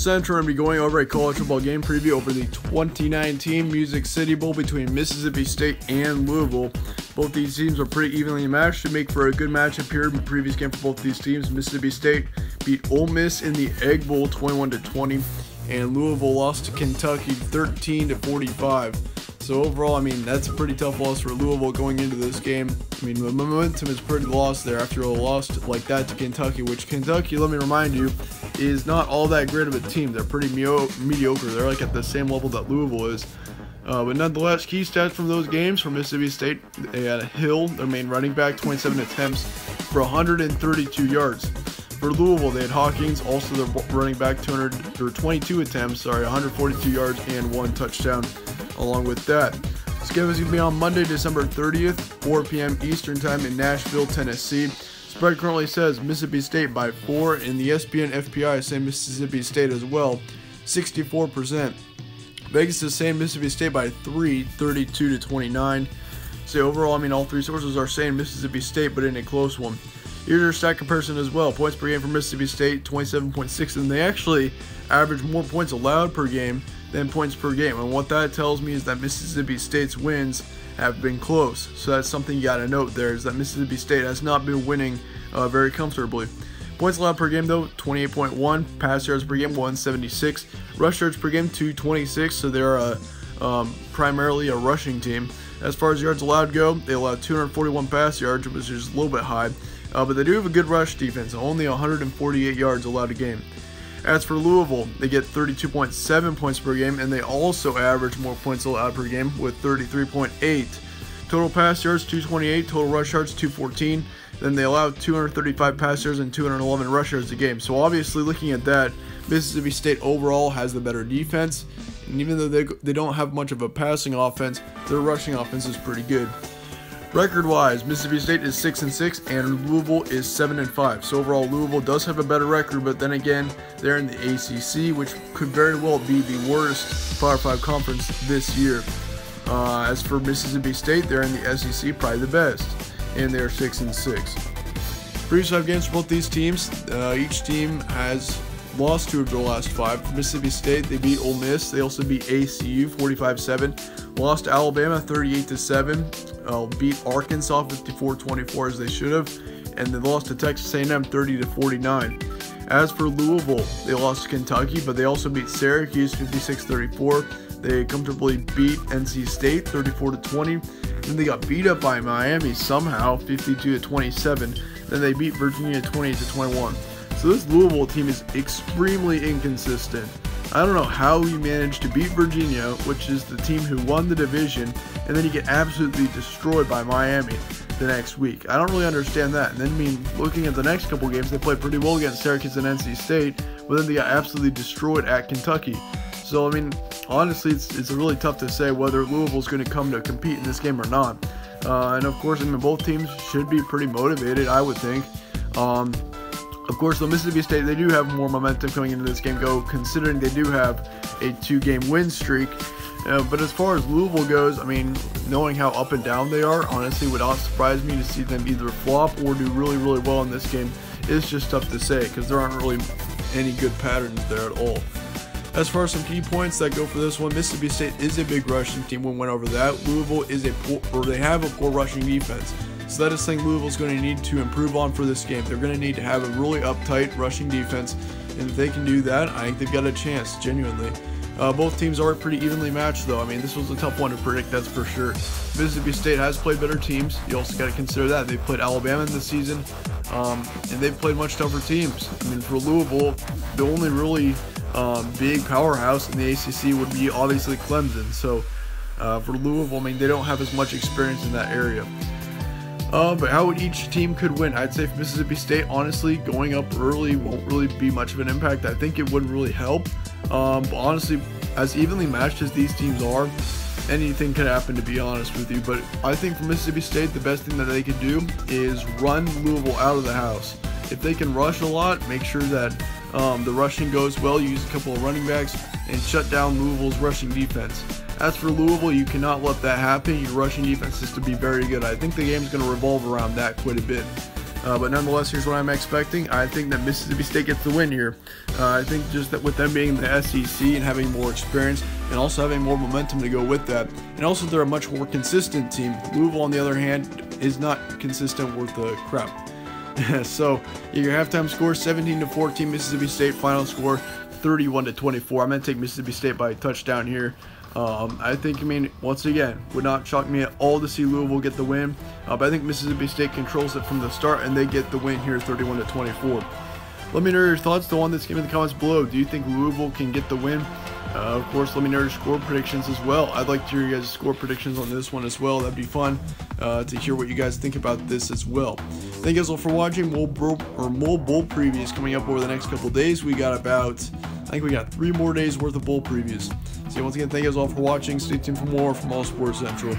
Center and be going over a college football game preview over the 2019 Music City Bowl between Mississippi State and Louisville. Both these teams are pretty evenly matched to make for a good matchup here in the previous game for both these teams. Mississippi State beat Ole Miss in the Egg Bowl 21-20, and Louisville lost to Kentucky 13-45. So overall, I mean, that's a pretty tough loss for Louisville going into this game. I mean, the momentum is pretty lost there after a loss like that to Kentucky, which Kentucky, let me remind you, is not all that great of a team. They're pretty mediocre. They're like at the same level that Louisville is. But nonetheless, key stats from those games for Mississippi State: they had Hill, their main running back, 27 attempts for 132 yards. For Louisville, they had Hawkins, also their running back, 22 attempts, 142 yards and 1 touchdown. Along with that, this game is going to be on Monday, December 30th, 4 p.m. Eastern Time in Nashville, Tennessee. Spread currently says Mississippi State by 4, and the ESPN FPI is saying Mississippi State as well, 64%. Vegas is saying Mississippi State by 3, 32-29. So overall, I mean, all three sources are saying Mississippi State, but in a close one. Here's your stat comparison as well. Points per game for Mississippi State, 27.6, and they actually average more points allowed per game than points per game. And what that tells me is that Mississippi State's wins have been close. So that's something you got to note there, is that Mississippi State has not been winning very comfortably. Points allowed per game though, 28.1. Pass yards per game, 176. Rush yards per game, 226. So they're primarily a rushing team. As far as yards allowed go, they allowed 241 pass yards, which is a little bit high. But they do have a good rush defense, only 148 yards allowed a game. As for Louisville, they get 32.7 points per game, and they also average more points allowed per game with 33.8. Total pass yards, 228. Total rush yards, 214. Then they allow 235 pass yards and 211 rush yards a game. So obviously, looking at that, Mississippi State overall has the better defense. And even though they don't have much of a passing offense, their rushing offense is pretty good. Record-wise, Mississippi State is 6-6 and Louisville is 7-5. So overall, Louisville does have a better record, but then again, they're in the ACC, which could very well be the worst Power 5 conference this year. As for Mississippi State, they're in the SEC, probably the best, and they're 6-6. Previous 5 games for both these teams, each team has lost 2 of their last 5. For Mississippi State, they beat Ole Miss. They also beat ACU 45-7. Lost to Alabama 38-7. Beat Arkansas 54-24 as they should have, and they lost to Texas A&M 30-49. As for Louisville, they lost to Kentucky, but they also beat Syracuse 56-34. They comfortably beat NC State 34-20. Then they got beat up by Miami somehow 52-27. Then they beat Virginia 28-21. So this Louisville team is extremely inconsistent. I don't know how he managed to beat Virginia, which is the team who won the division, and then he get absolutely destroyed by Miami the next week. I don't really understand that. And then, I mean, looking at the next couple games, they played pretty well against Syracuse and NC State, but then they got absolutely destroyed at Kentucky. So, I mean, honestly, it's really tough to say whether Louisville's going to come to compete in this game or not. And of course, I mean, both teams should be pretty motivated, I would think. Of course, the Mississippi State, they do have more momentum coming into this game, considering they do have a 2-game win streak. But as far as Louisville goes, I mean, knowing how up and down they are, honestly would not surprise me to see them either flop or do really, really well in this game. It's just tough to say because there aren't really any good patterns there at all. As far as some key points that go for this one, Mississippi State is a big rushing team. We went over that. Louisville is they have a poor rushing defense. So that is something Louisville's going to need to improve on for this game. They're going to need to have a really uptight rushing defense, and if they can do that, I think they've got a chance, genuinely. Both teams are pretty evenly matched, though. I mean, this was a tough one to predict, that's for sure. Mississippi State has played better teams. You also got to consider that. They've played Alabama in the season, and they've played much tougher teams. I mean, for Louisville, the only really big powerhouse in the ACC would be obviously Clemson. So for Louisville, I mean, they don't have as much experience in that area. But how each team could win, I'd say for Mississippi State, honestly, going up early won't really be much of an impact. I think it wouldn't really help. But honestly, as evenly matched as these teams are, anything could happen, to be honest with you. But I think for Mississippi State, the best thing that they could do is run Louisville out of the house. If they can rush a lot, make sure that the rushing goes well, use a couple of running backs, and shut down Louisville's rushing defense. As for Louisville, you cannot let that happen. Your rushing defense is to be very good. I think the game's going to revolve around that quite a bit. But nonetheless, here's what I'm expecting. I think that Mississippi State gets the win here. I think just that with them being the SEC and having more experience and also having more momentum to go with that, and also they're a much more consistent team. Louisville, on the other hand, is not consistent worth the crap. So your halftime score 17-14 Mississippi State. Final score 31-24. I'm going to take Mississippi State by a touchdown here. I think, once again, would not shock me at all to see Louisville get the win. But I think Mississippi State controls it from the start, and they get the win here 31-24. Let me know your thoughts though on this game in the comments below. Do you think Louisville can get the win? Of course, let me know your score predictions as well. I'd like to hear you guys' score predictions on this one as well. That'd be fun to hear what you guys think about this as well. Thank you guys all for watching. More bowl previews coming up over the next couple days. We got I think we got 3 more days worth of bowl previews. So once again, thank you guys all for watching. Stay tuned for more from All Sports Central.